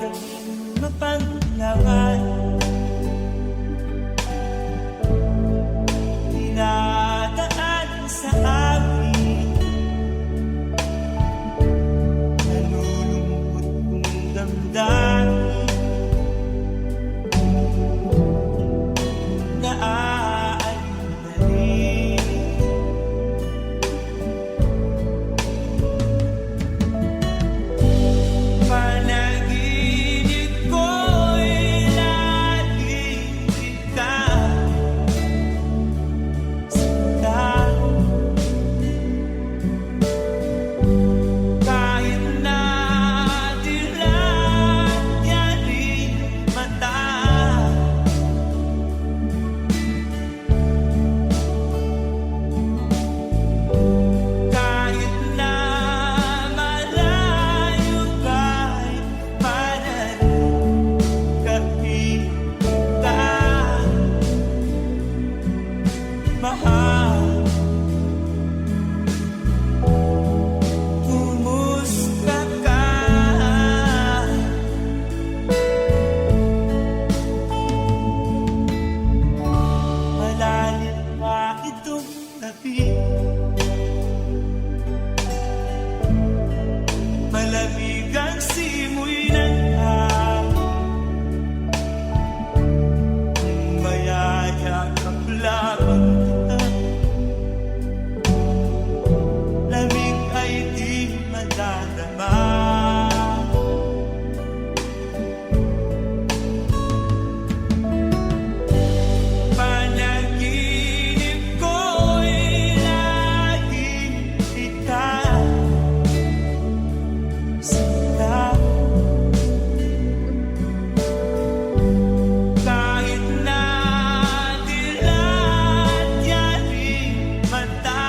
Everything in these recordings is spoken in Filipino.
tanging mapanglangan. Dinadaan sa amin, nalulungkot kong damdamin, naaalala rin. Panaginip ko'y laging ikaw, sinta. Kahit na dilat yaring mata, kahit na malayo ka'y parating kakita, mahal. Kumusta ka? Malalim pa itong gabi, malamig ang simoy ng hangin, mayayakap lamang kita, lamig ay di madadama. Panaginip ko'y laging ikaw, sinta. Kahit na dilat yaring mata,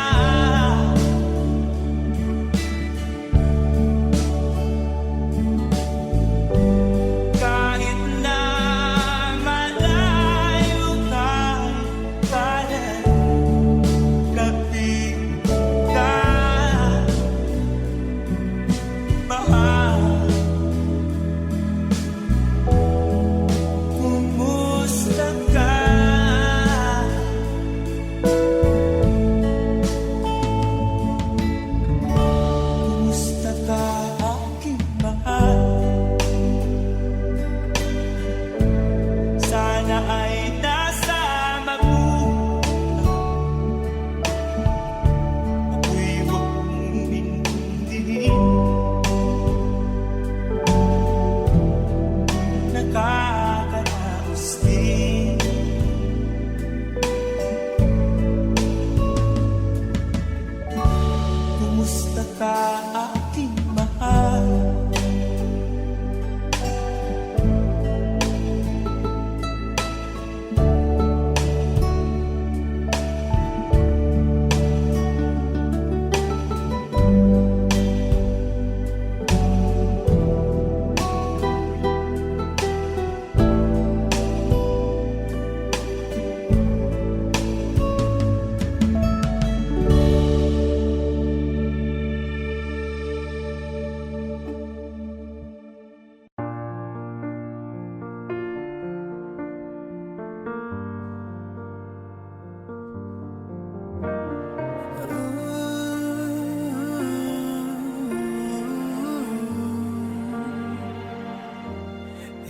kahit na malayo ka'y parating kakita, mahal. Kumusta ka? Kumusta ka, aking mahal? Sana ay nasa mabuti, ako'y huwag mong intindihin. Nakakaraos din. Kumusta ka, aking mahal?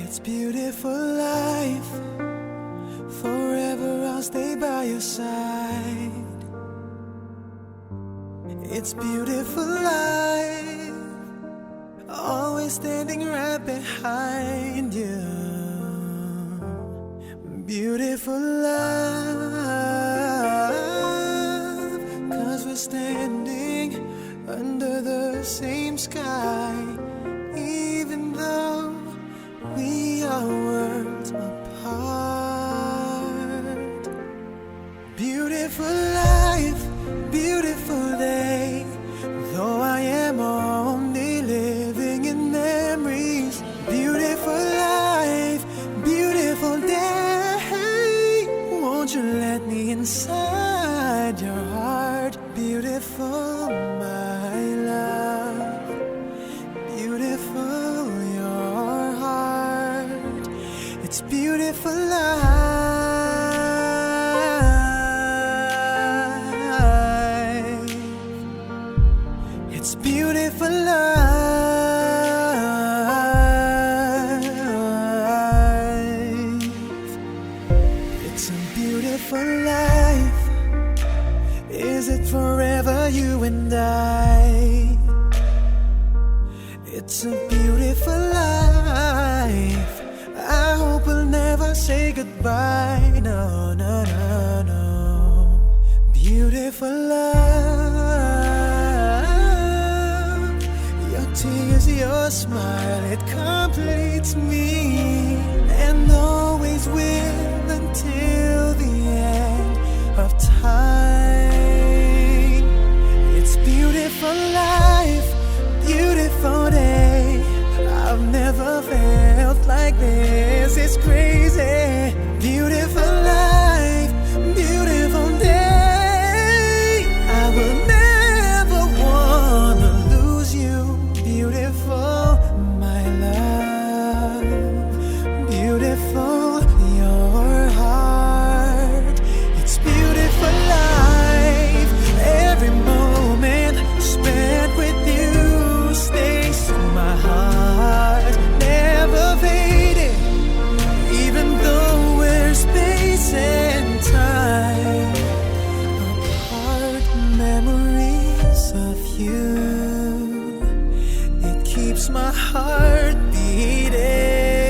It's beautiful life, forever I'll stay by your side. It's beautiful life, always standing right behind you. Beautiful love, 'cause we're standing under the same sky, even though we are worlds apart. Beautiful life, beautiful day, though I am only living in memories. Beautiful life, beautiful day, won't you let me inside your heart? Beautiful, my love. It's beautiful life. It's beautiful life. It's a beautiful life. Is it forever, you and I? It's a beautiful life. I hope we'll never say goodbye. No, no, no, no. Beautiful love. Your tears, your smile, it completes me, and always will until the end of time. It's beautiful life, beautiful day. I've never felt like this. It's crazy. Beautiful life, beautiful day. I will never wanna lose you. Beautiful, my love. Beautiful, your heart. It's beautiful life. Every moment spent with you stays in my heart, never fading, even though we're space and time apart. Memories of you, it keeps my heart beating.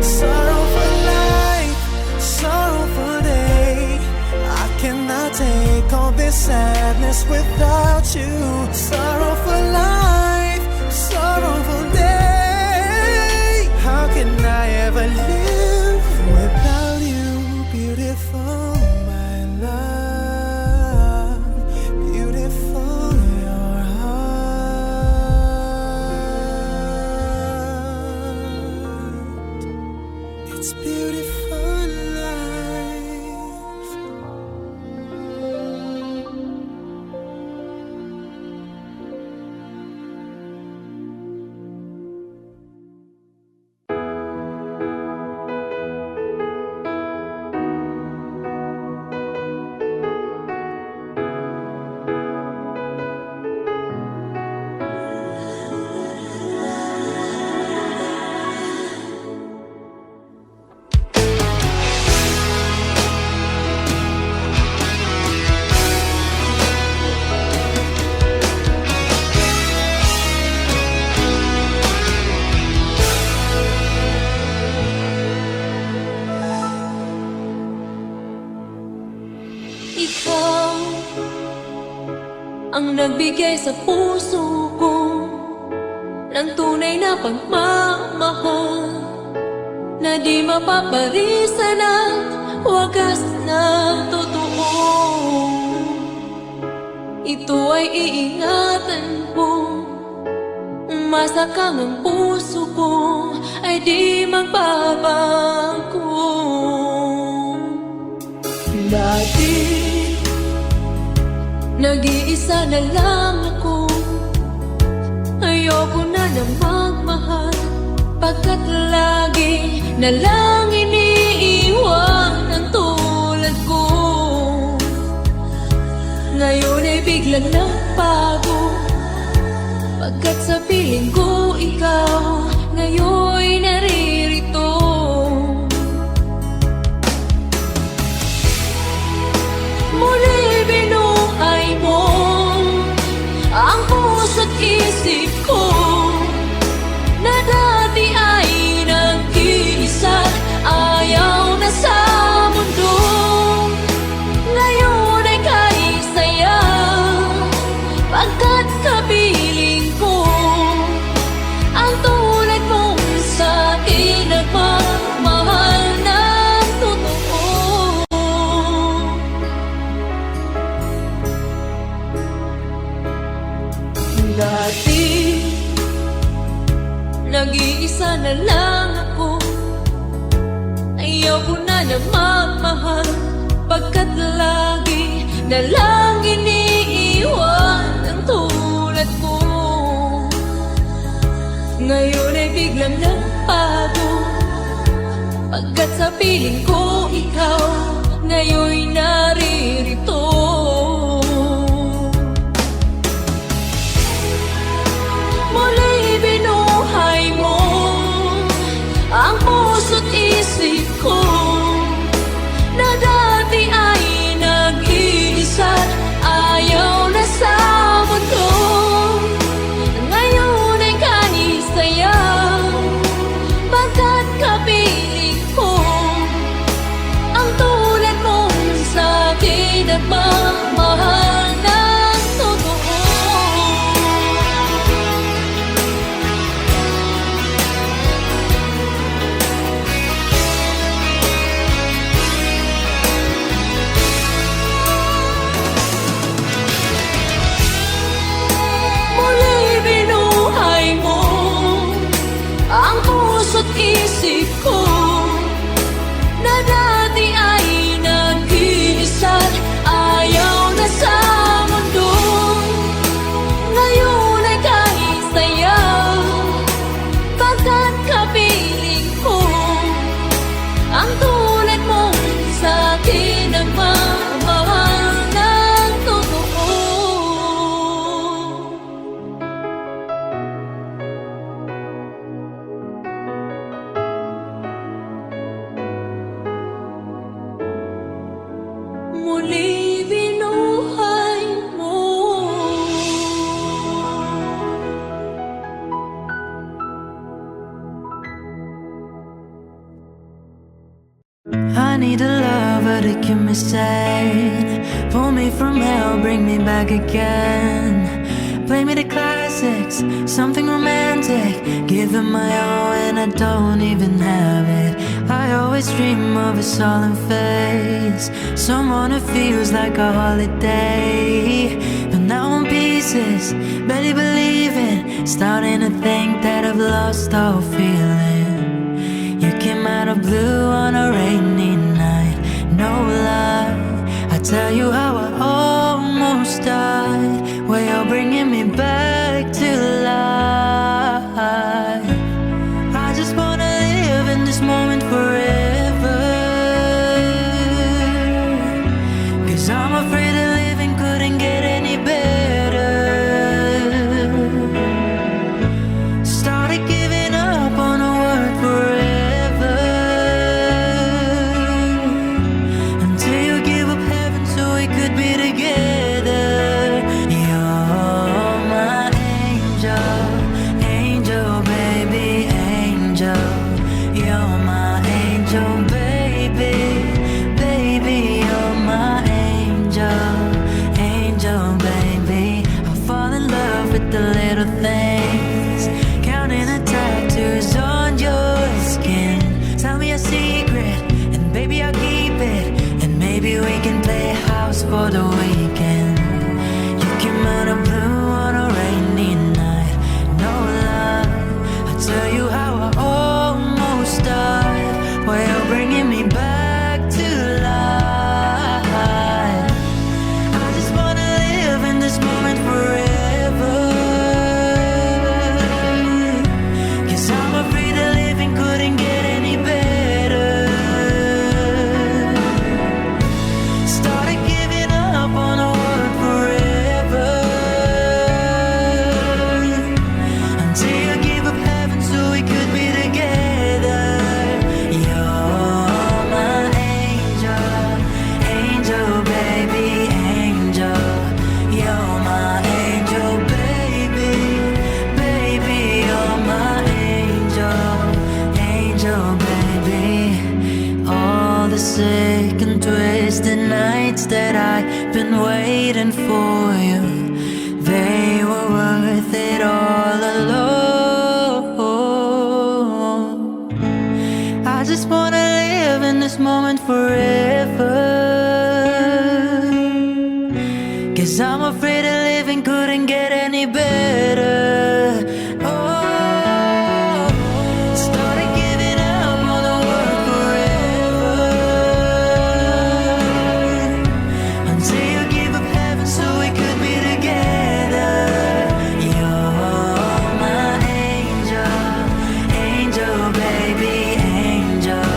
Sorrowful life, sorrowful day. I cannot take all this sadness without you. Sorrowful life, sorrowful day. How can I ever live without you? Beautiful, my love. Beautiful, your heart. It's beautiful life. Ikaw ang nagbigay sa puso ko ng tunay na pagmamahal na di mapaparisan at wagas na totoo. Ito ay iingatan ko, umasa kang ang puso ko ay di magbabago. Dati nag-iisa na lang ako, ayoko na na magmahal, pagkat lagi na lang iniiwan ang tulad ko. Ngayon ay biglang nagbago, pagkat sa piling ko ikaw ngayon'y naririto. Muli binuhay mo ang puso't isip ko na dati ay nag-iisa, ayaw na sa mundo. Ngayon ay kahit saya, pagkat kapiling ko ang tulad mong sa'kin nagmamahal ng totoo. Dati nag-iisa na lang ako, ayaw ko na na magmahal, pagkat lagi na lang iniiwan ang tulad ko. Ngayon ay biglang nagbago, Pagkat sa piling ko ikaw ngayon'y naririto. Muli binuhay mo ang puso't isip ko na dati ay nag-iisa, ayaw na sa mundo. Ngayon ay kanisayang pagkat kapiling ko ang tulad mong sa'kin at mamahal ng totoo. Muli binuhay mo ang puso't isip ko na dati ay nag-iisa, ayaw na sa mundo. Ngayon ay kahisayang pagkat kapiling ko ang tulad mong sa'kin ang mamahal ng totoo. Muli binuhay mo. I need a lover to keep me sane, pull me from hell, bring me back again. Play me the classics, something romantic, give it my all and I don't even have it. I always dream of a solemn face, someone who feels like a holiday. But now I'm pieces, barely believing, starting to think that I've lost all feeling. You came out of blue on a rainy night, no lie, I tell you how I almost died. Well, you're bringing me back to life. I just wanna live in this moment forever, 'cause I'm afraid that living couldn't get any better. Started giving up on a word forever, until you give up heaven so we could be together. You're my angel, angel baby, angel. You're my angel baby, baby. You're my angel, angel baby. I fall in love with the little things, counting the tattoos on your skin. Tell me a secret and baby I'll keep it, and maybe we can play house for the weekend. You came out of blue on a rainy night, no lie, I tell you how I almost died. Well, you're bringing me back to life. I just wanna live in this moment forever, 'cause I'm afraid that living couldn't get any better. Started giving up on a word forever, until you gave up heaven so we could be together. You're my angel, angel baby, angel. You're my angel baby, baby. You're my angel, angel baby. All the sick and twisted nights that I've been waiting for you, they were worth it all alone. I just wanna live in this moment forever, 'cause I'm afraid that living couldn't get any better. Oh, started giving up on the world forever, until you gave up heaven so we could be together. You're my angel, angel baby, angel.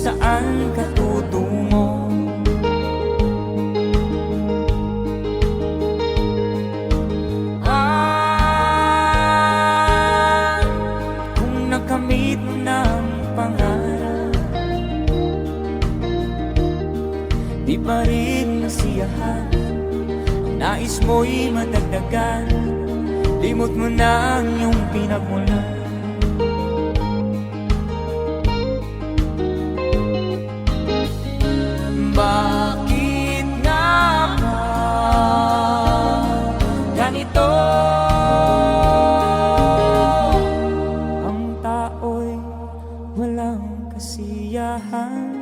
saan ka tutungo. Kung nakamit mo ng pangarap, di pa rin nasiyahan, ang nais mo'y madagdagan, limot mo na ang iyong pinagmulan. Bakit nga ba ganito? Ang tao'y walang kasiyahan.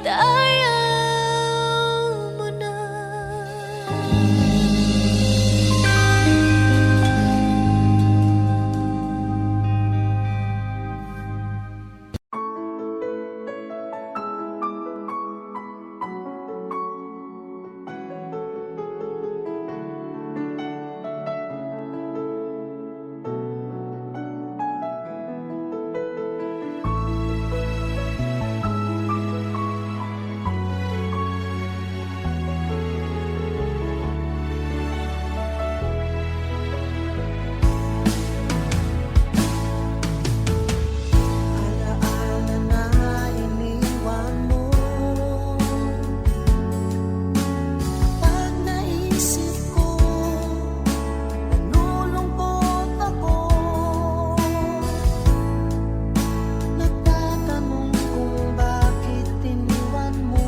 Bakit ayaw mo na? Alaala na iniwan mo. Pag naisip ko, nalulungkot ako. Nagtatanong kung bakit iniwan mo.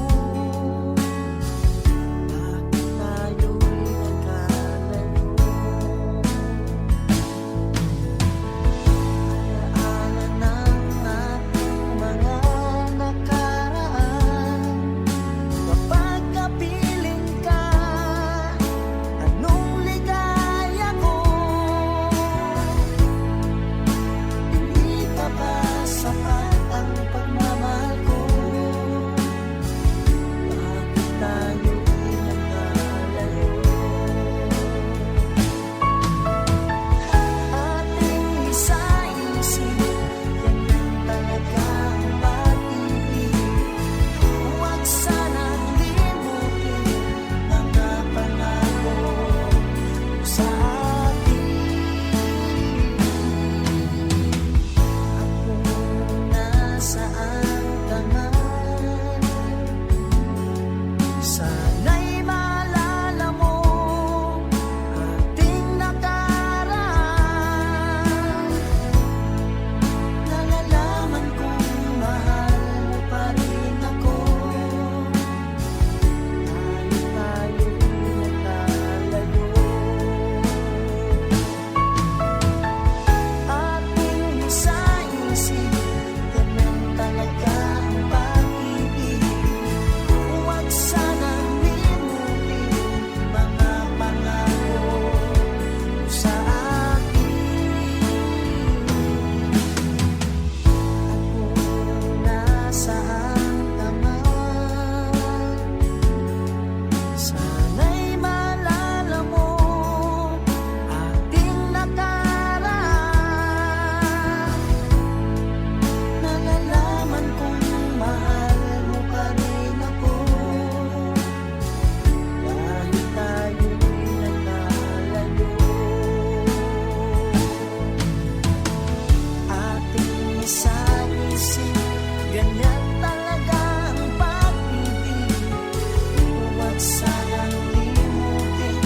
Bakit tayo'y nagkalayo? Alaala ng ating mga nakaraan. Kapag kapiling ka, anong ligaya ko? Hindi pa ba sapat ang pagmamahal ko? Bakit tayo'y nagkalayo? Ating isa-isip, ganyan talaga ang pag-ibig. Huwag sanang limutin mga pangako mo sa akin. Kung nasaan ka man, sana'y maalala mo ating nakaraan. Nalalaman kong mahal mo pa rin ako. Kahit tayo'y nagkalayo. Ating isa-isip, ganyan talaga ang pag-ibig. Huwag sanang limutin mga pangako mo sa akin. Kung nasaan ka man, sana'y maalala mo ating nakaraan. Nalalaman kong mahal mo pa rin ako. Kahit tayo'y nagkalayo. Ating isa-isip, ganyan talaga ang pag-ibig. Huwag sanang limutin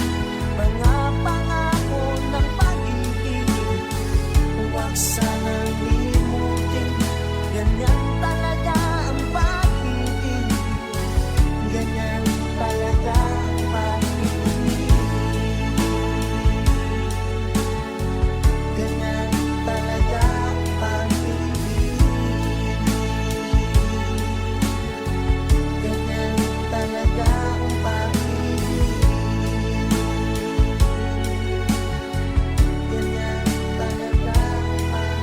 mga pangako ng pag-ibig. Huwag sanang limutin, ganyan talaga ang pag-ibig. Ganyan talaga ang pag-ibig. Ganyan talaga ang pag-ibig. Ganyan talaga ang pag-ibig. Ganyan talaga ang pag-ibig.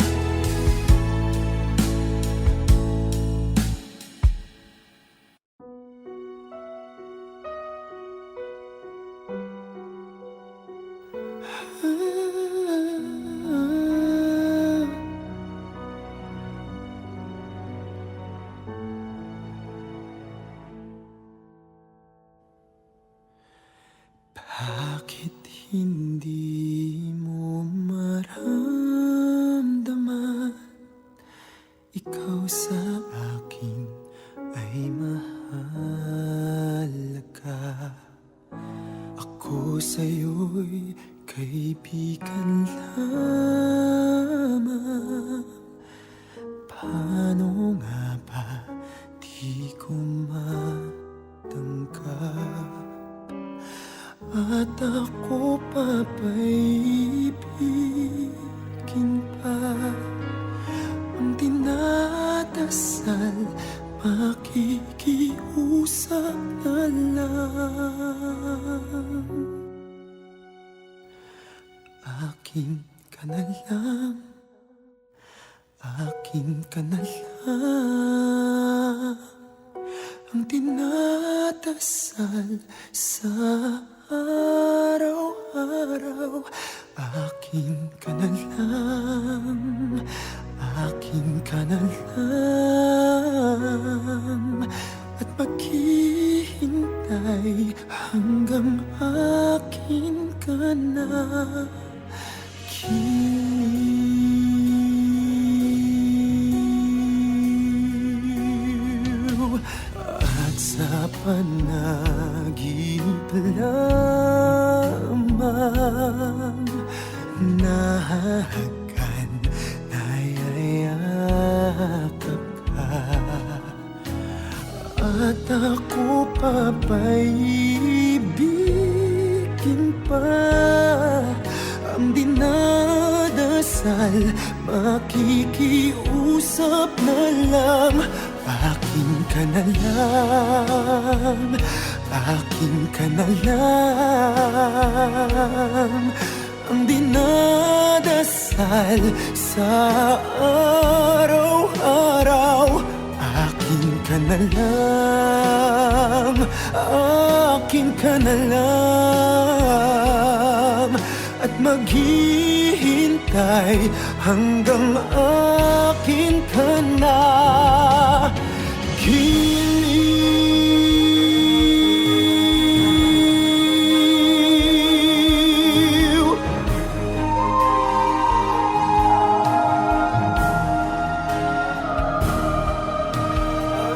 Bakit hindi mo maramdaman ikaw sa akin ay mahalaga? Ako sa'yo'y kaibigan lamang. Paano nga ba di ko matanggap? At ako papaibigin pa ang dinadasal. Bakit makikiusap na lang. Akin ka na lang, akin ka na lang, ang dinadasal sa araw-araw. Akin ka na lang, akin ka na lang, at maghihintay hanggang akin ka na. Giliw at sa panaginip lamang nahahagan, nayayakap ka, at ako pa ba'y ibigin pa? Ang dinadasal, makikiusap na lang. Akin ka na lang, akin ka na lang, ang dinadasal sa araw-araw. Akin ka na lang, akin ka na lang, at maghihintay hanggang akin ka na. Giliw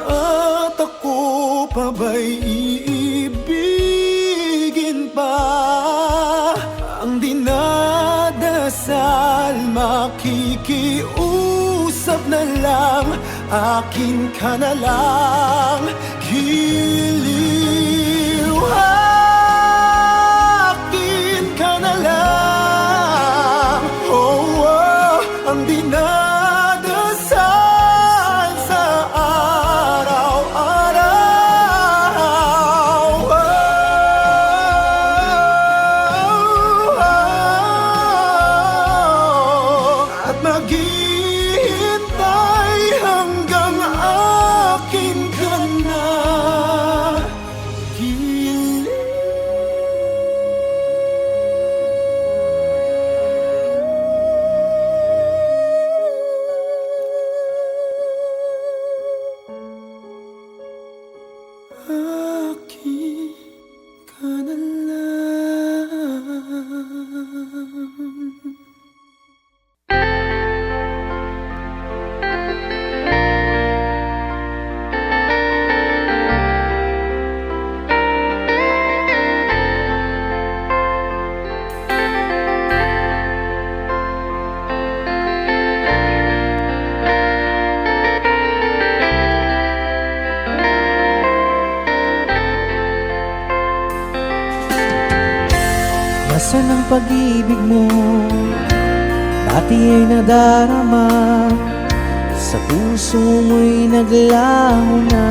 at ako pa ba'y iibigin pa? Ang dinadasal, makikiusap na lang. Akin ka na lang, giliw. Akin ka na lang, oh, oh, ang dinadasal sa araw-araw. At maghihintay hanggang akin ka na. Akin ka na lang. Nasaan ang pag-ibig mo? Dati ay nadarama, sa puso mo'y naglaho na.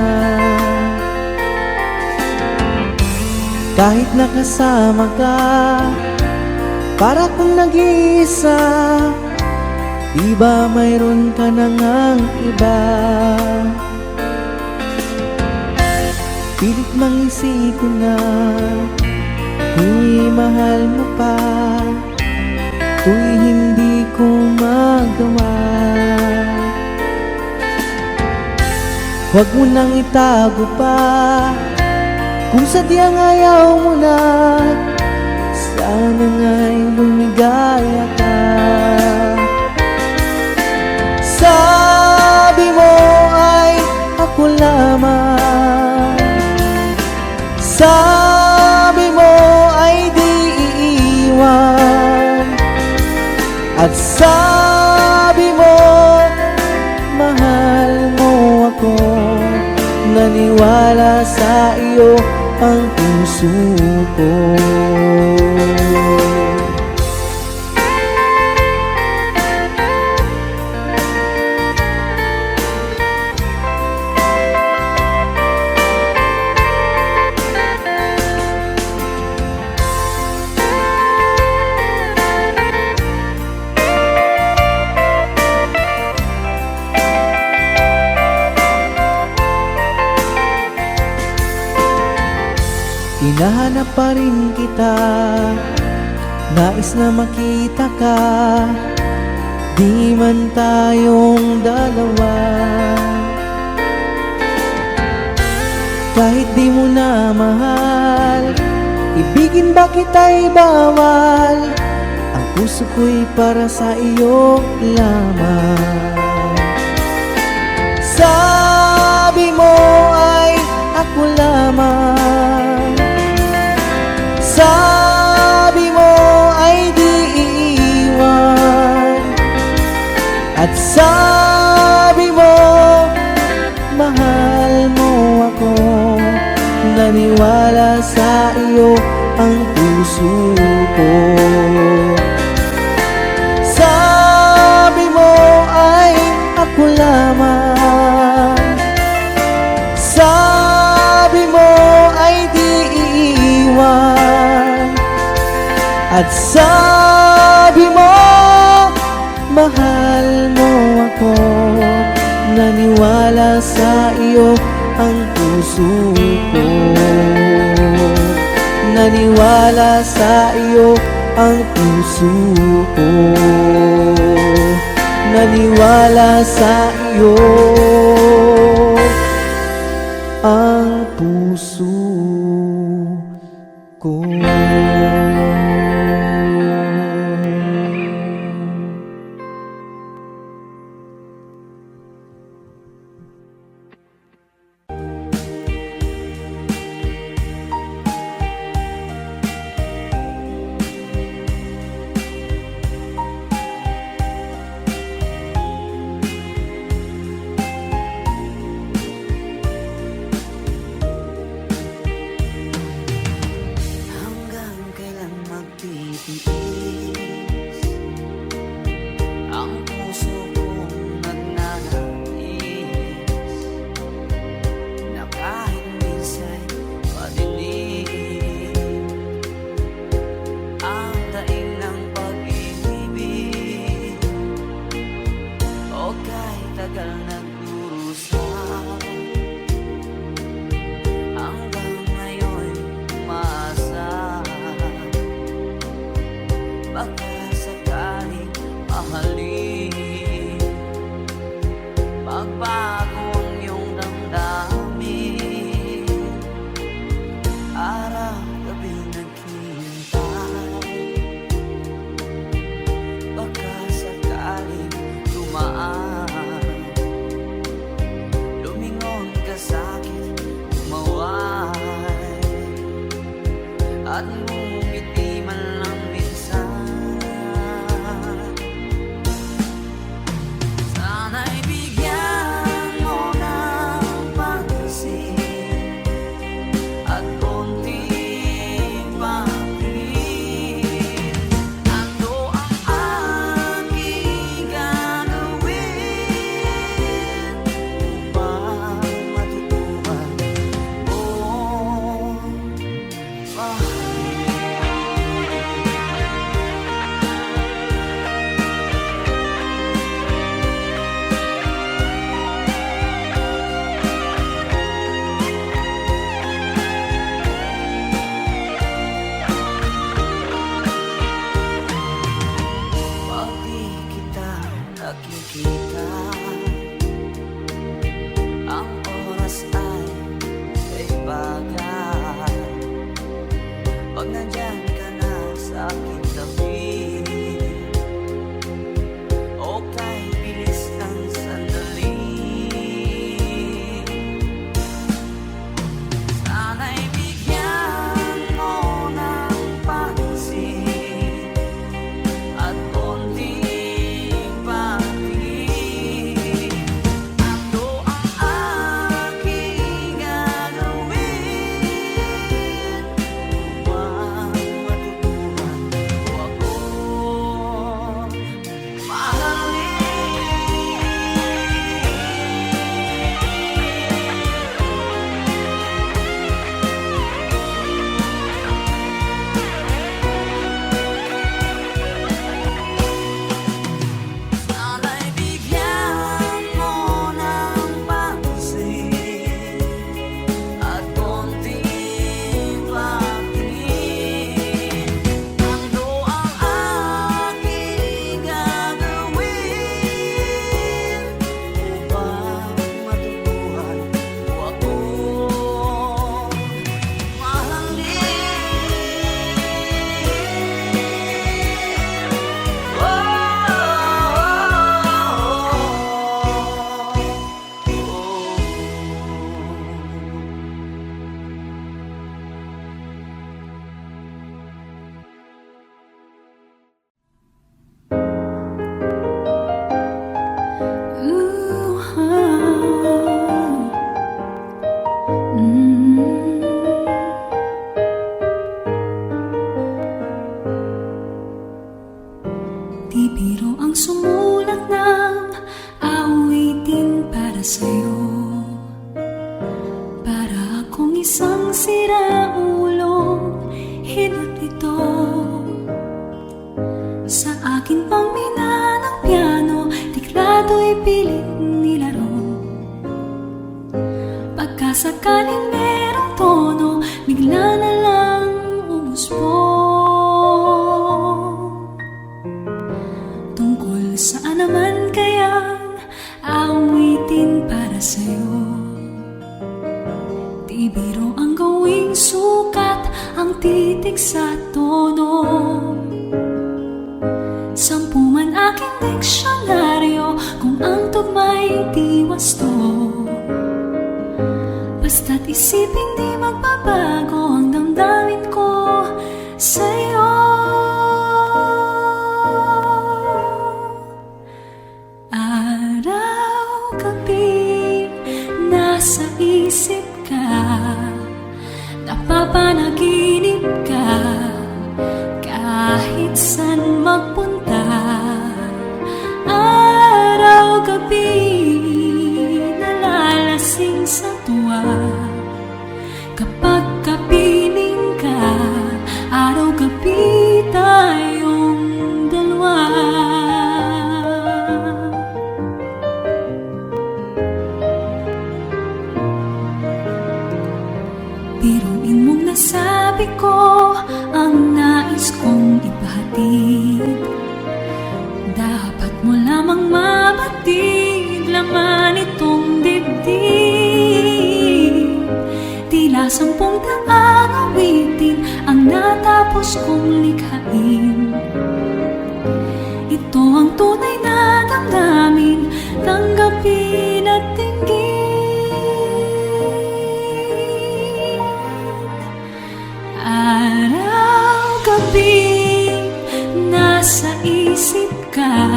Kahit nakasama ka, para kung nag-iisa, di ba mayroon ka na ngang iba? Pilit mang isipin na tuw'y mahal mo pa, tuw'y hindi ko magawa. Huwag mo nang itago pa, kung sadyang ayaw mo na, sana nga'y lumigaya ka. Sabi mo ay ako lamang, sabi mo ay di iiwan, at sabi mo mahal mo ako. Naniwala sa iyo ang puso ko. hinahanap pa rin kita. Nais na makita ka, di man tayong dalawa. Kahit di mo na mahal, ibigin ba kita'y bawal? Ang puso ko'y para sa iyo lamang. Sabi mo ay ako lamang, sabi mo ay di iiwan, at sabi mo mahal mo ako. Naniwala sa iyo ang puso ko. Sabi mo ay ako lamang, sabi mo ay di iiwan, at sabi mo mahal mo ako. Naniwala sa iyo ang puso ko. Naniwala sa iyo ang puso ko. Naniwala sa iyo ang puso ko. Hanggang kailan magtitiis ang puso kong nagnanais, na kahit minsan madilim ang daing ng pag-ibig, o kahit tagal nagdurusa, hanggang ngayon umaasa. Baka sakaling mahalin, magbago ang iyong damdamin, araw-gabi naghihintay. Baka sakaling dumaan, lumingon ka sa'kin, umaway, at ngumiti man lang minsan. Sana'y bigyan mo ng pansin at konting pagtingin. Ano ang aking gagawin upang matutuhan mo mahalin? Di biro ang sumulat ng awitin para sa'yo. Para akong isang siraulong hidot ito. Sa akin pang mina ng piano, tiklado'y pilit nilaro. Pagkasakaling merong tono, bigla na lang umusbong. Tungkol saan naman kayang awitin para sa'yo? Di biro ang gawing sukat, ang titik sa tono. Sampu man aking diksyonaryo, kung ang tugma'y di wasto. Basta't isipin di magbabago ang damdamin ko sa'yo. Araw-gabi nasa isip ka, napapanaginip ka, kahit saan magpunta. Araw-gabi nalalasing sa tuwa, kapag kapiling ka. Araw-gabi tayong dalawa. Biruin mong nasabi ko ang nais kong ipahatid. Dapat mo lamang mabatid, laman itong dibdib. Tila 10 daang awitin ang natapos kong likhain. Ito ang tunay na damdamin, tanggapin at dinggin. Araw-gabi nasa isip ka,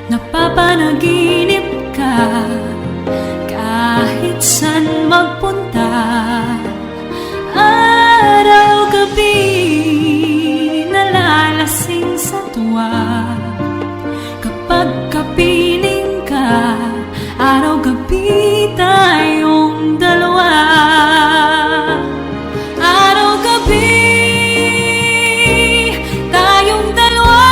napapanaginip ka, kahit saan magpunta. Araw-gabi nalalasing sa tuwa, kapag kapiling ka. Araw-gabi tayong dalawa. Araw-gabi tayong dalawa.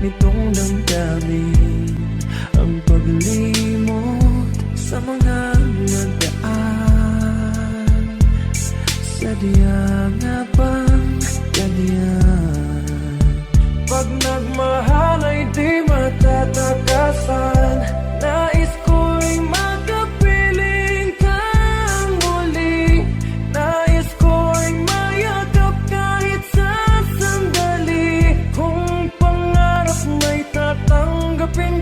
nitong damdamin ang paglimot sa mga nagdaan. Sadya nga bang ganyan? Pag nagmahal ay di matatakasan. Nais ko'y makapiling kang muli. Nais ko'y mayakap kahit sa sandali. Kung pangarap may tatanggapin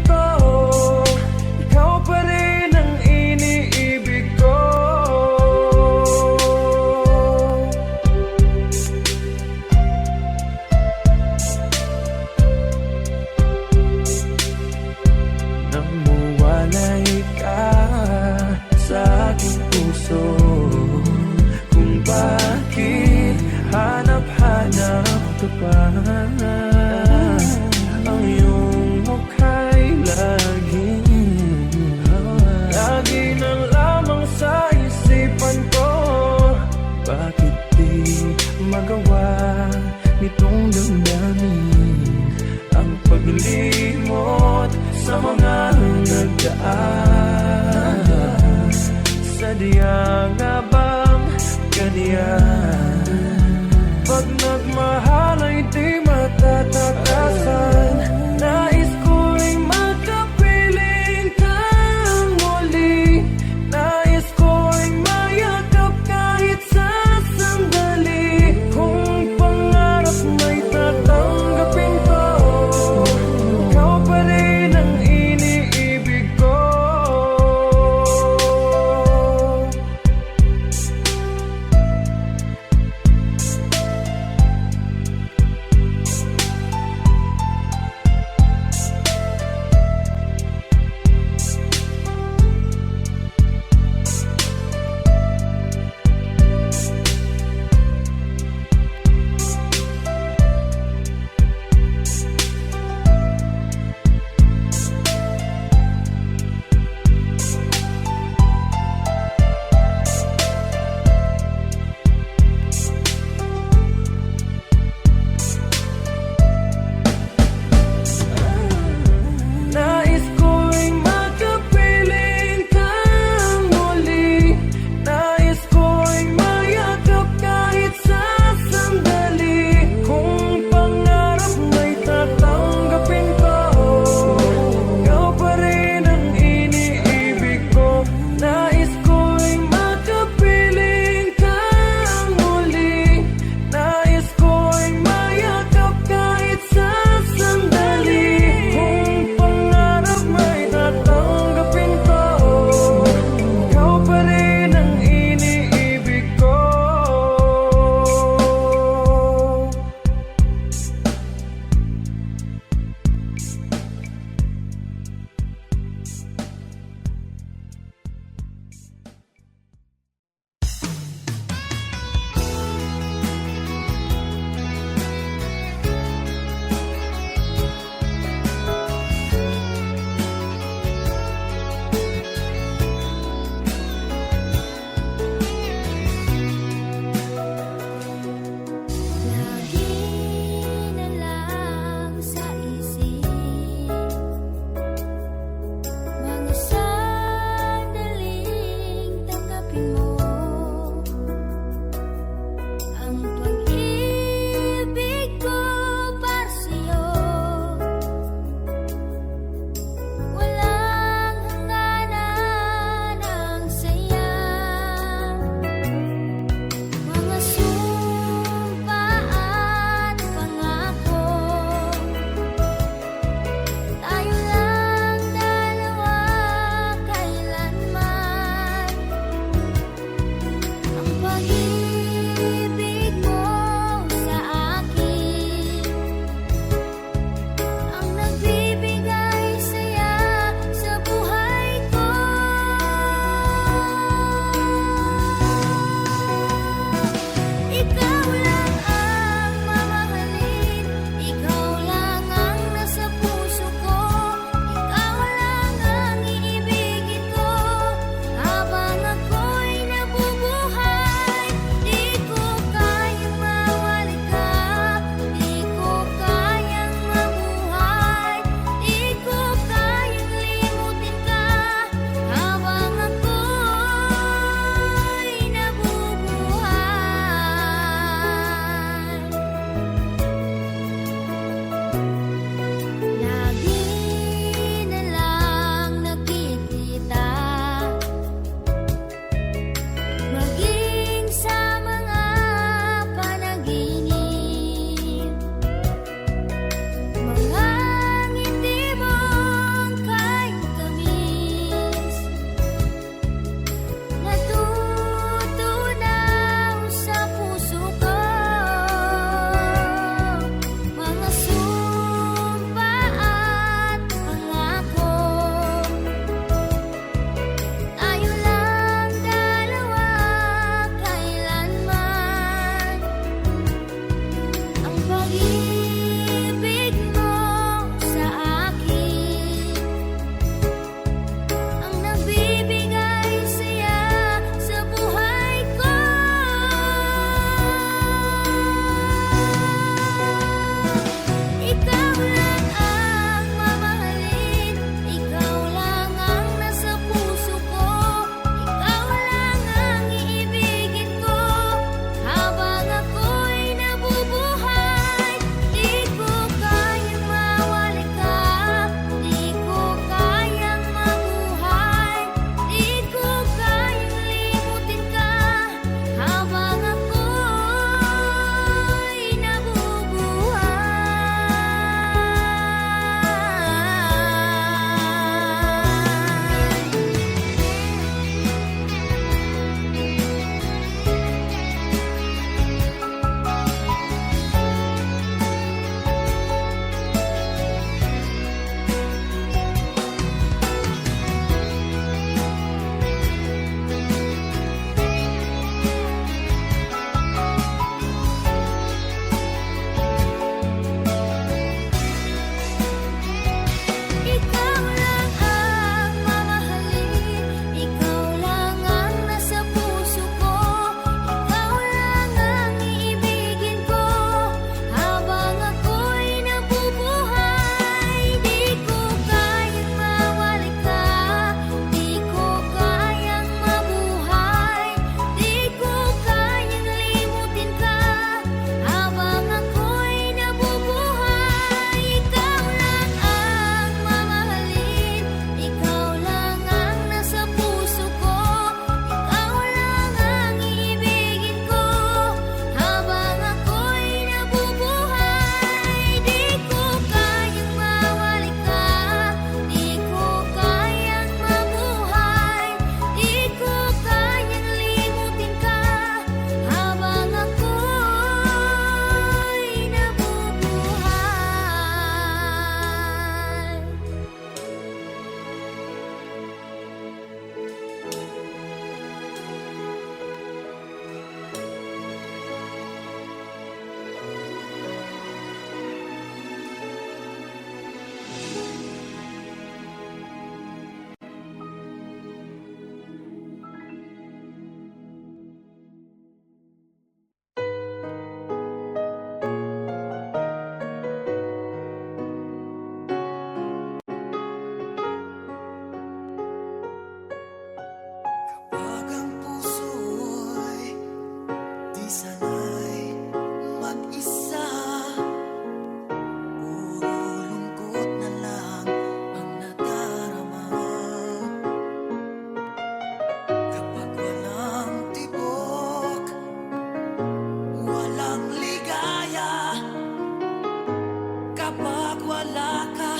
kapag wala ka,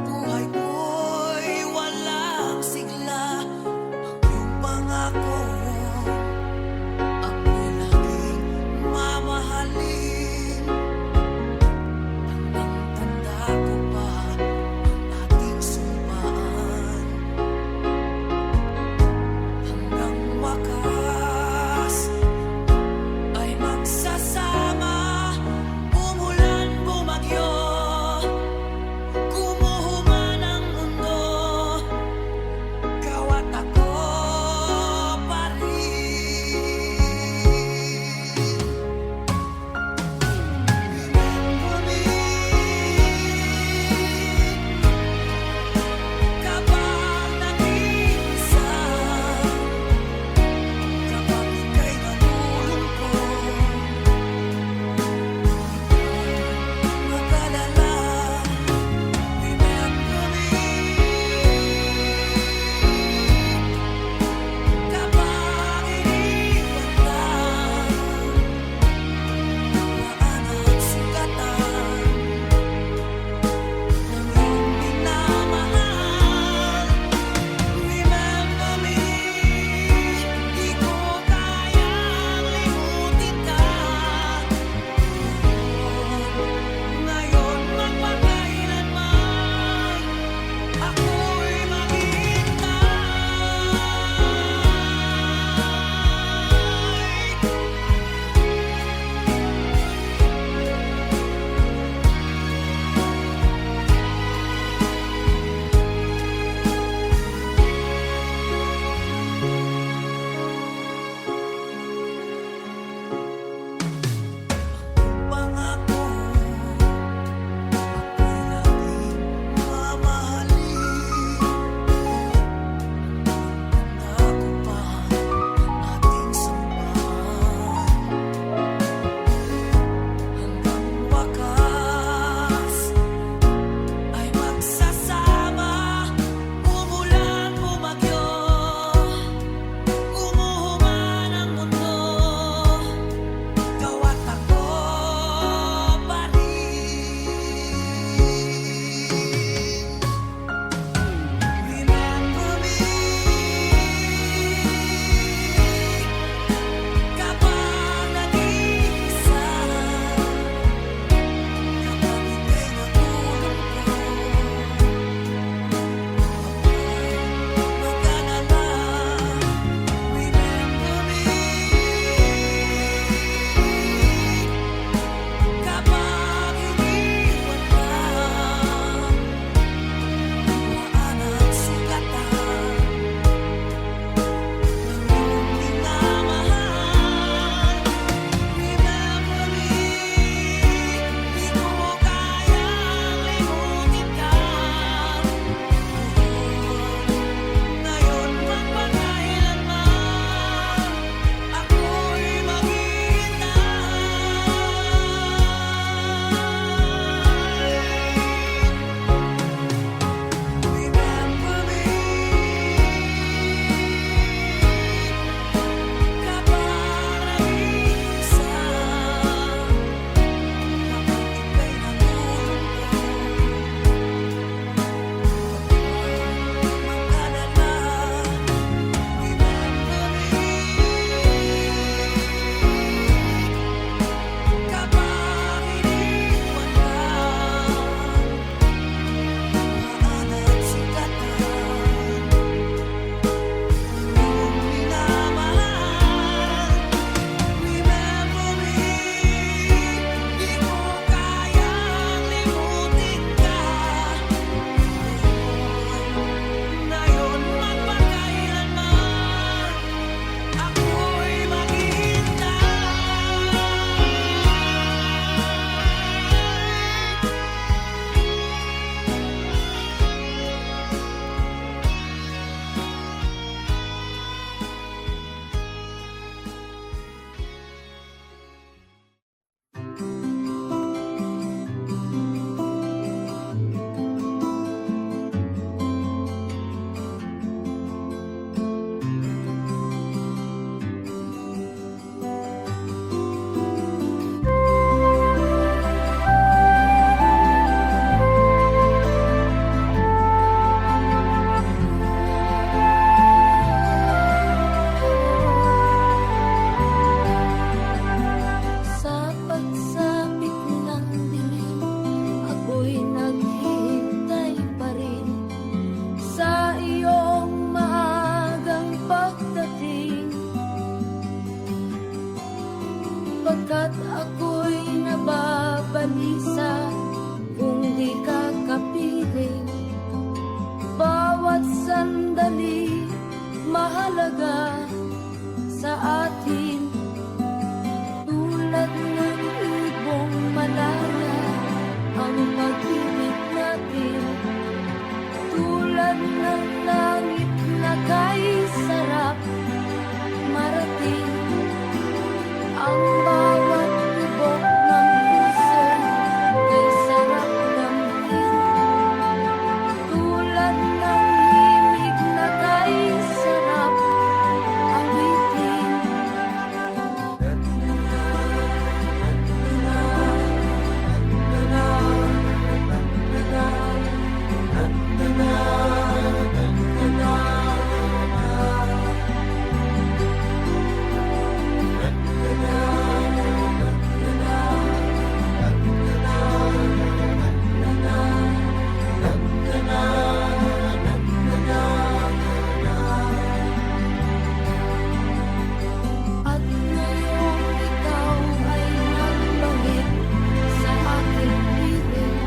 buhay ko'y walang sigla. Ang iyong pangako, ako'y laging mamahalin. Hanggang tanda ko pa ang ating sumpaan. Hanggang wakas ay magsasama, umulan, bumagyo, atin. Bawat sandali mahalaga sa atin. Tulad ng ibong malaya ang pag-ibig natin. Tulad ng langit na kay sarap marating. Ang bawat tibok ng puso kay sarap damhin. Tulad ng himig na kay sarap awitin. At ngayong ikaw ay nagbangit sa aking piling.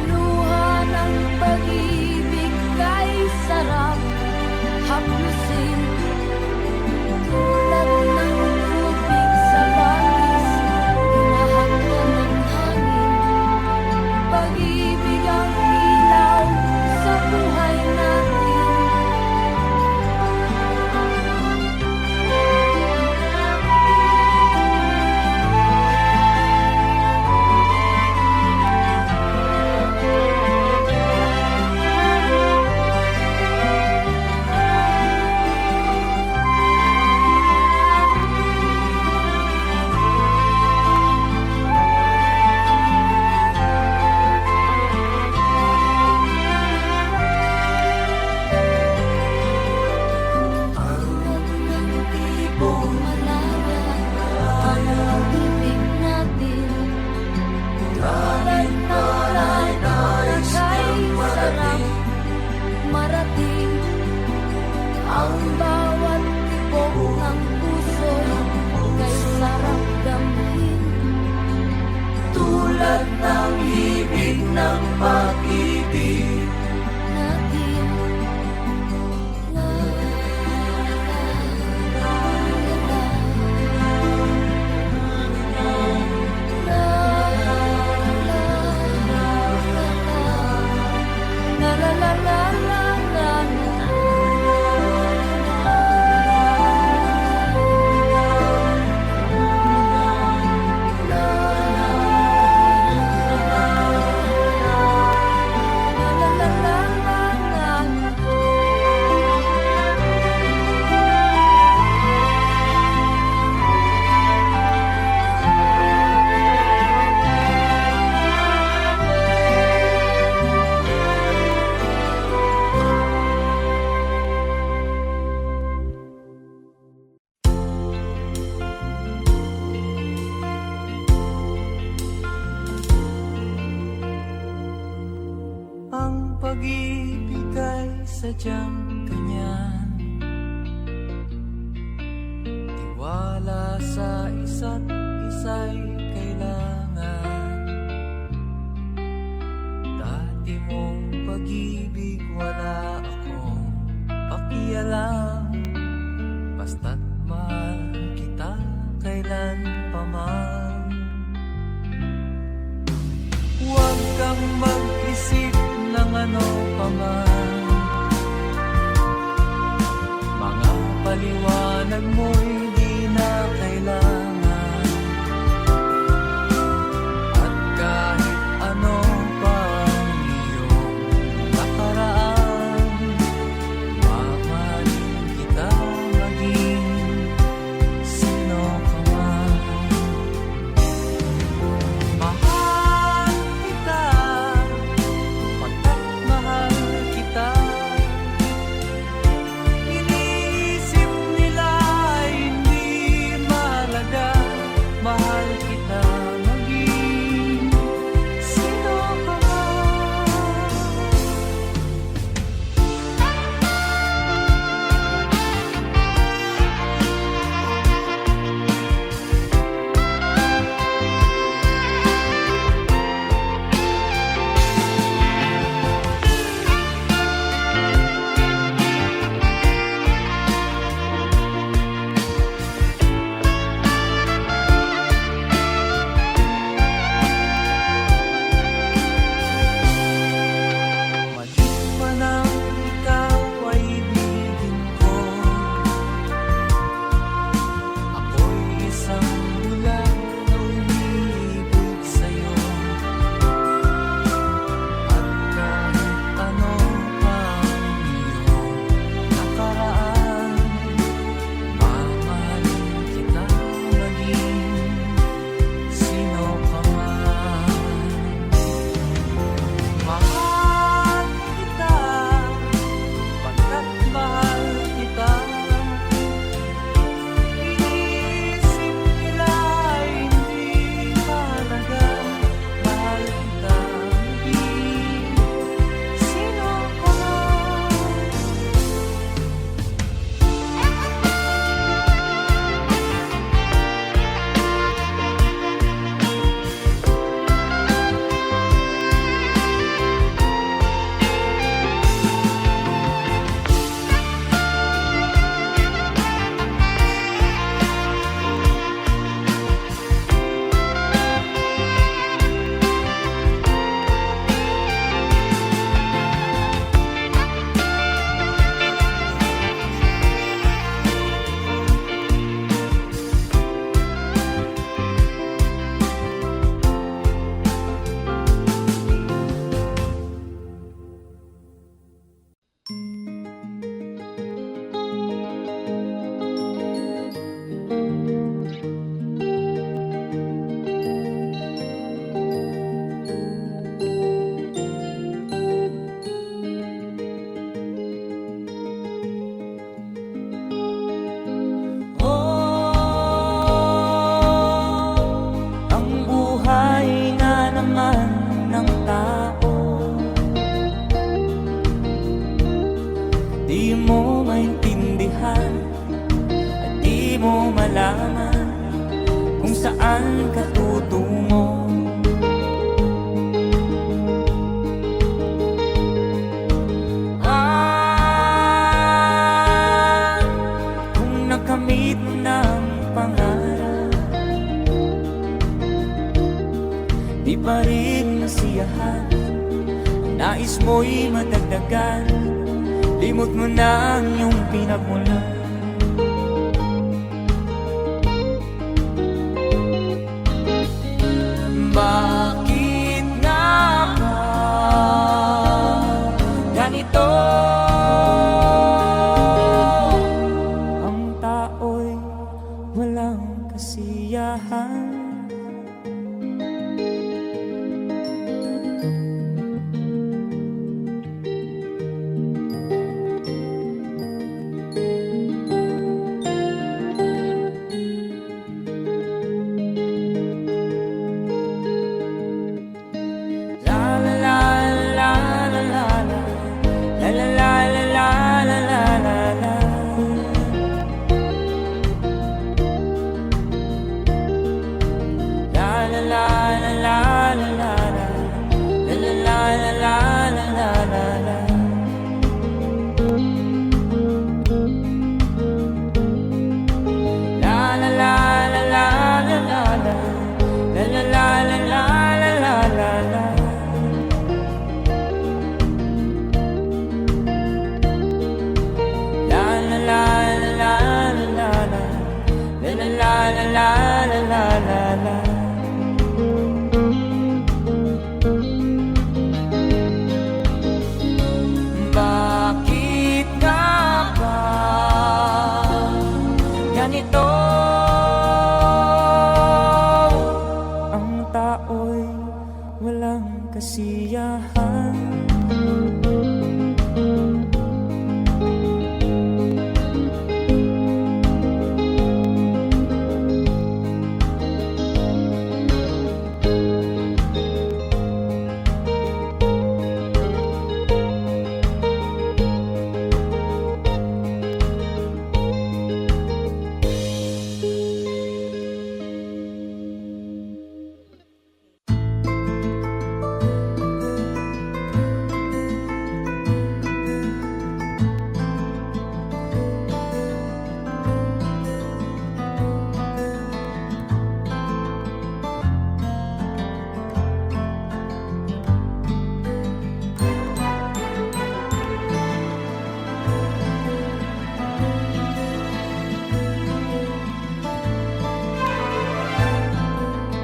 Luha ng pag-ibig kay sarap haplusin. Tulad ng tubig sa bangis, hinahagdan ng hangin. Pag-ibig ang ilaw sa buhay natin. Ibong malaya ang pag-ibig natin. Tulad ng langit na kay sarap marating. Ang bawat tibok ng puso kay sarap damhin. Tulad ng himig ng pag-ibig natin. La, la, la, la, la, la, Ang pag-ibig ay sadyang ganyan. Tiwala sa isa't isa'y kailangan. Dati mong pag-ibig wala akong pakialam. Basta't mahal kita kailan pa man. Huwag kang mag-isip ng ano pa man. Mga paliwanag mo'y di na kailangan. At kahit ano pa ang iyong nakaraan, mamahalin kita maging sino ka man. Mahal kita, pagkat mahal kita. Iniisip nila ay saan ka tutungo? Kung nakamit mo ng pangarap, di pa rin nasiyahan, nais mo'y madagdagan, limot mo na ang iyong pinagmulan. Bakit nga ba ganito? Ang tao'y walang kasiyahan. Bakit nga ba ganito? Ang tao'y walang kasiyahan.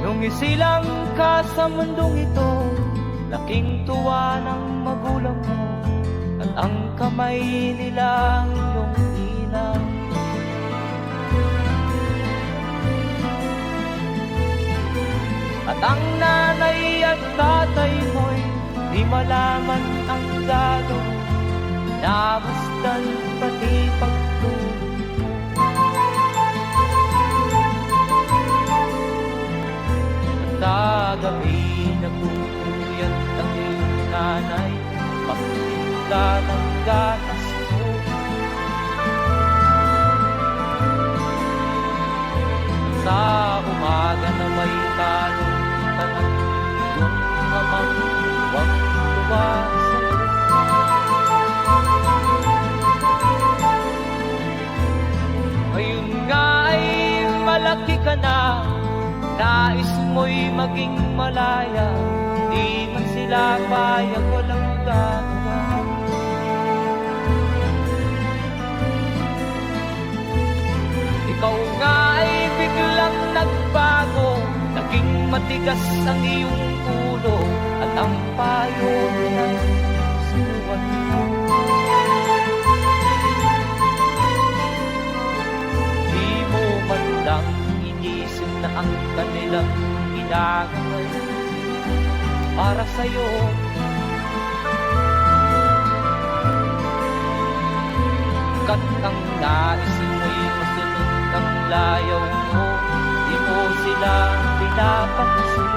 Nung isilang ka sa mundong ito, laking tuwa ng magulang mo, at ang kamay nila ang iyong inang. At ang nanay at tatay mo'y di malaman ang gagawin, namasdan pati pagtulog. Sa gabi nagpupuyat ang iyong nanay, pagtinda ng gatas mo. Sa umaga na may talong tanang, yung amang huwag tuwasan. Ngayon nga ay malaki ka na, nais mo'y maging malaya, di man sila payag, walang gagawa. Ikaw nga ay biglang nagbago, naging matigas ang iyong ulo, at ang payo ay suwan mo. Di mo man lang inisip na ang kanilang ginagawa para sa'yo. Kat ang naisin mo'y masunod ang layaw mo, di mo sila pinapansin.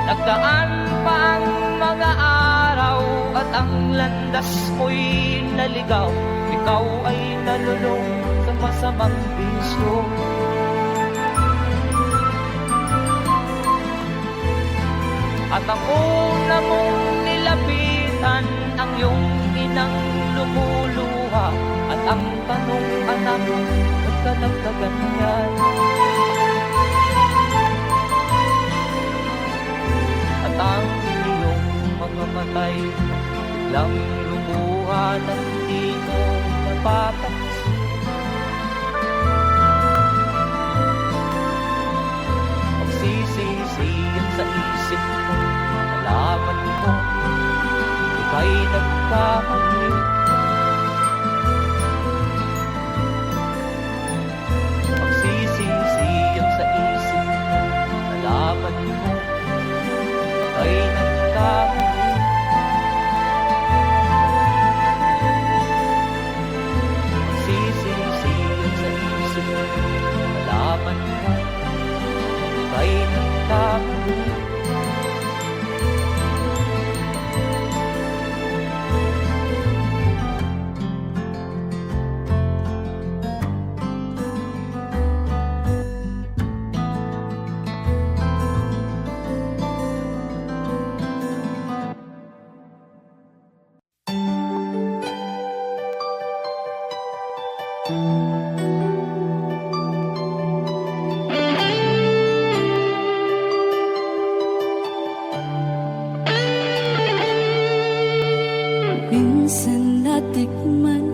Nagdaan pa ang mga araw at ang landas mo'y naligaw. ikaw ay nalulong sa masamang bisyo. At ako na mong nilapitan ang iyong inang lumuluha. At ang tanong, anak, ba't ka nagkaganyan? At ang iyong mga matay biglang lumuha na hindi mo napapansin. Magsisisiyan sa isip mo, nalaman mo, ika'y nagkamali. Magsisisiyan sa isip mo, nalaman mo, ika'y nagkamali. Magsisisiyan sa isip mo, nalaman mo, ika'y nagkamali. Minsan natikman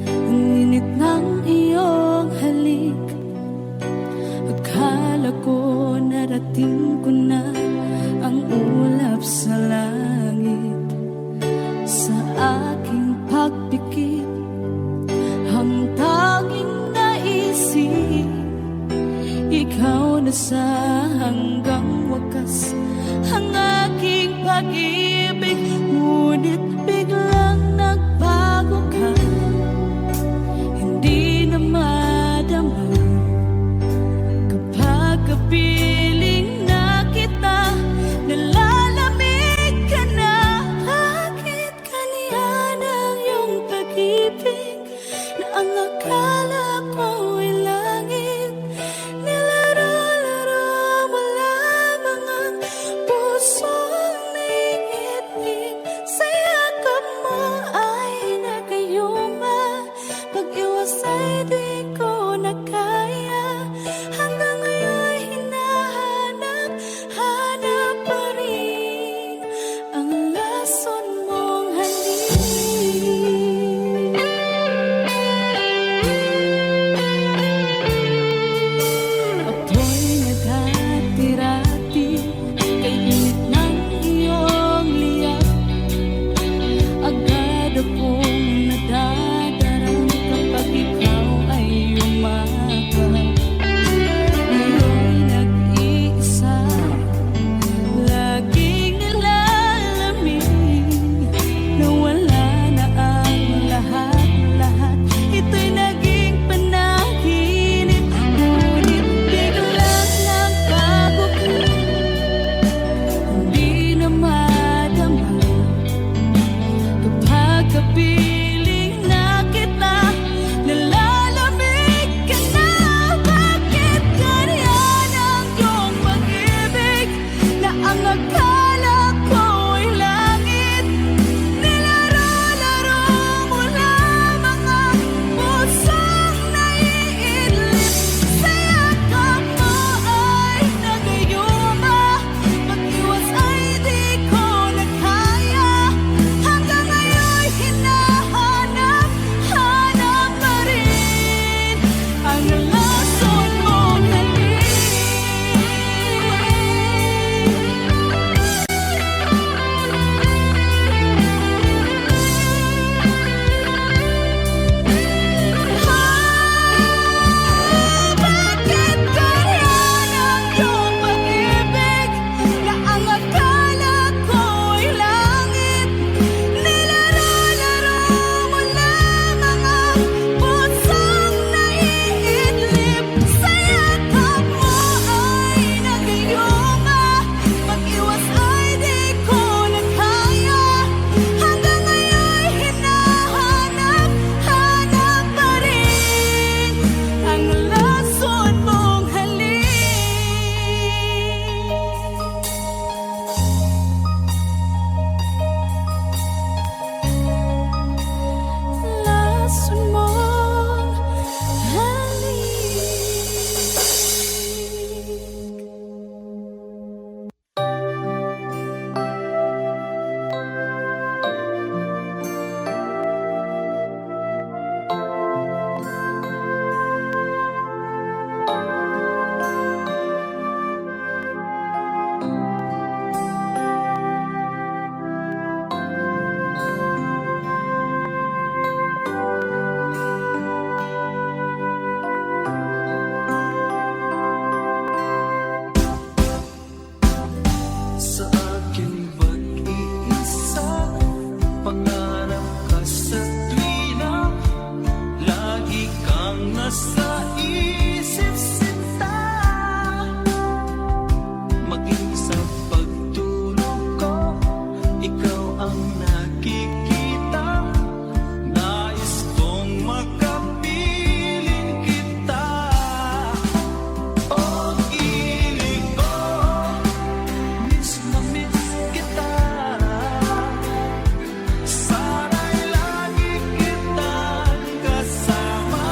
ang init ng iyong halik. Akala ko narating ko na ang ulap sa langit. Sa aking pagpikit, ang tanging naisip, ikaw na sa hanggang wakas ang aking pag-ibig. Ngunit biglang nagbago ka, hindi na madama kapag kapiling na kita, nalalamig ka na. Bakit kaniyan ang iyong pag-ibig na ang akala ko ay langit? Nilaro-laro mo lamang ang pusong naiinig sa yakap mo. sa akin mag-iisa. Pangarap ka sa tuwina, lagi kang nasa isip sinta. Maging sa pagtulog ko, ikaw ang nakikita. Nais kong makapiling kita. Oh, ilig ko, miss na miss kita. Sana'y lagi kitang kasama.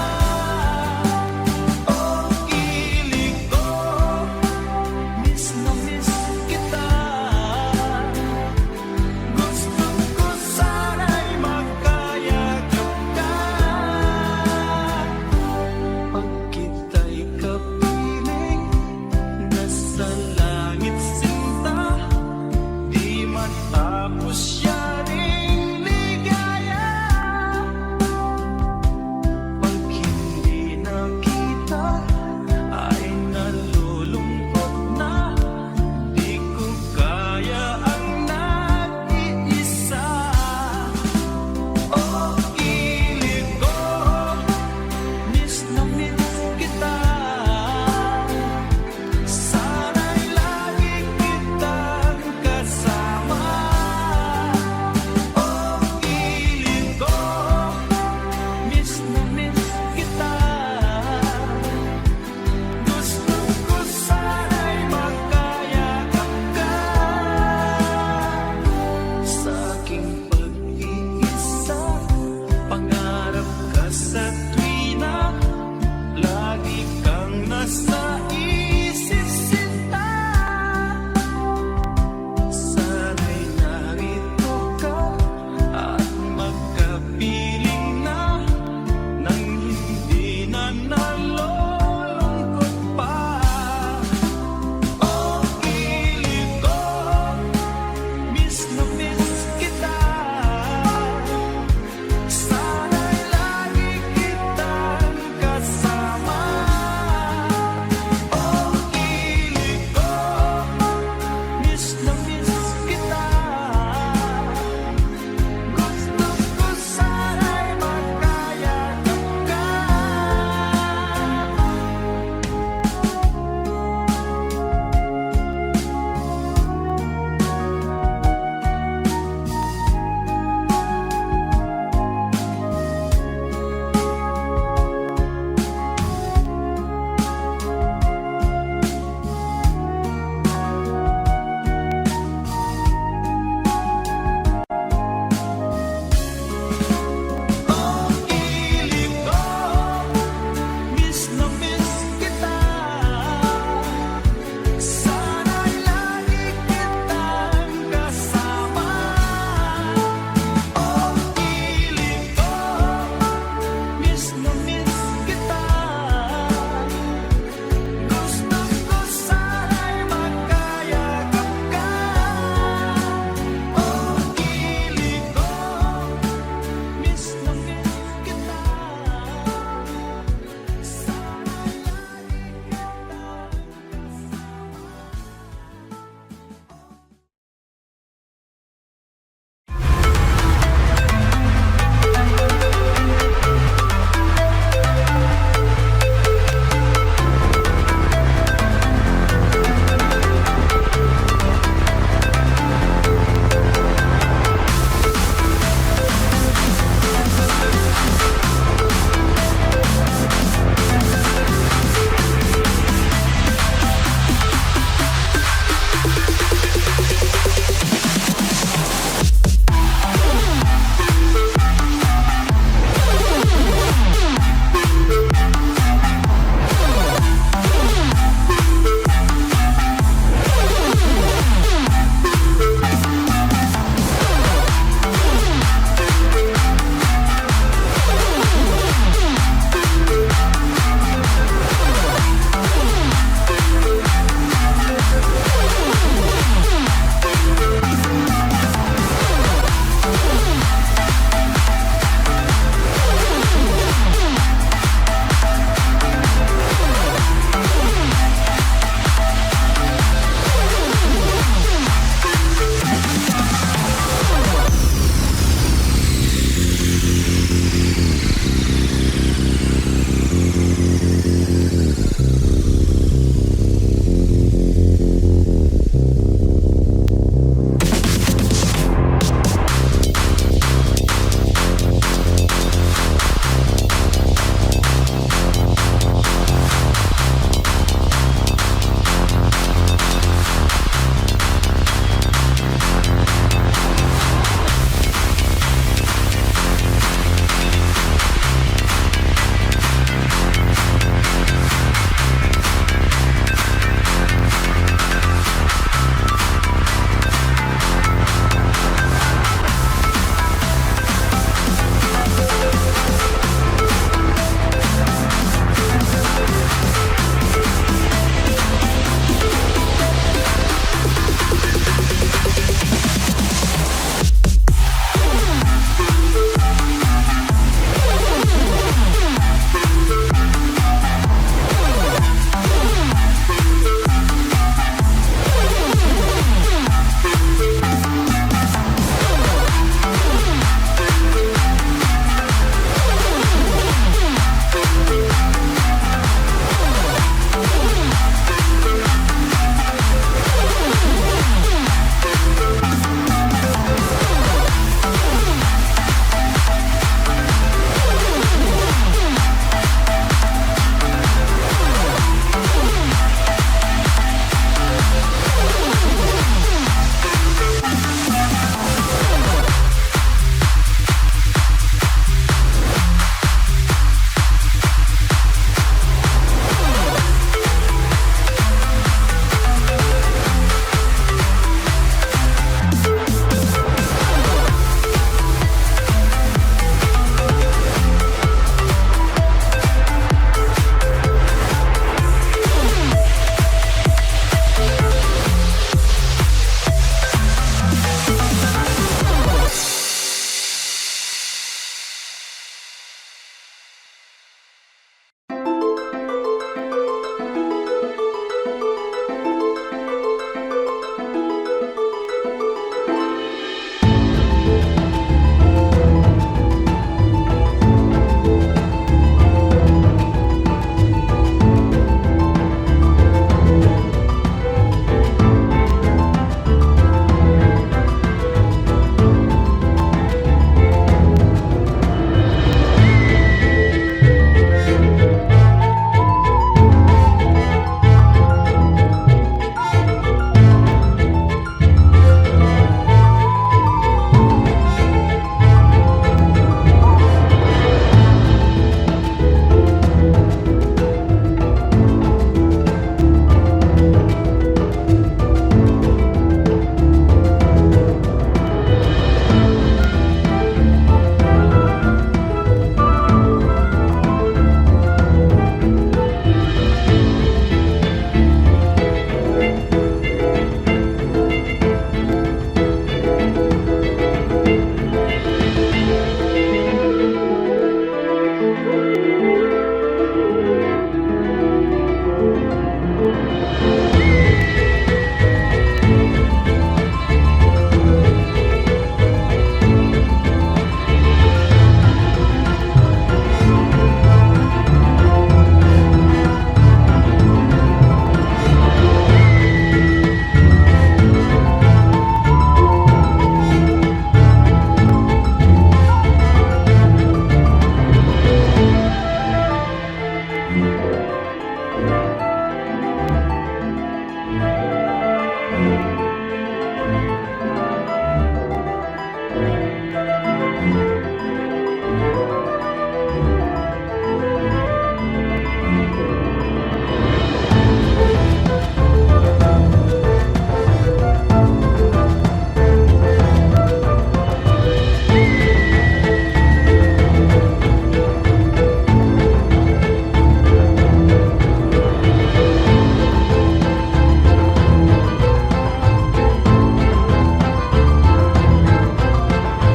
Oh, ilig ko, miss na miss kita. Gusto ko sana'y magkayakap ka. Pag kita'y kapiling, nasa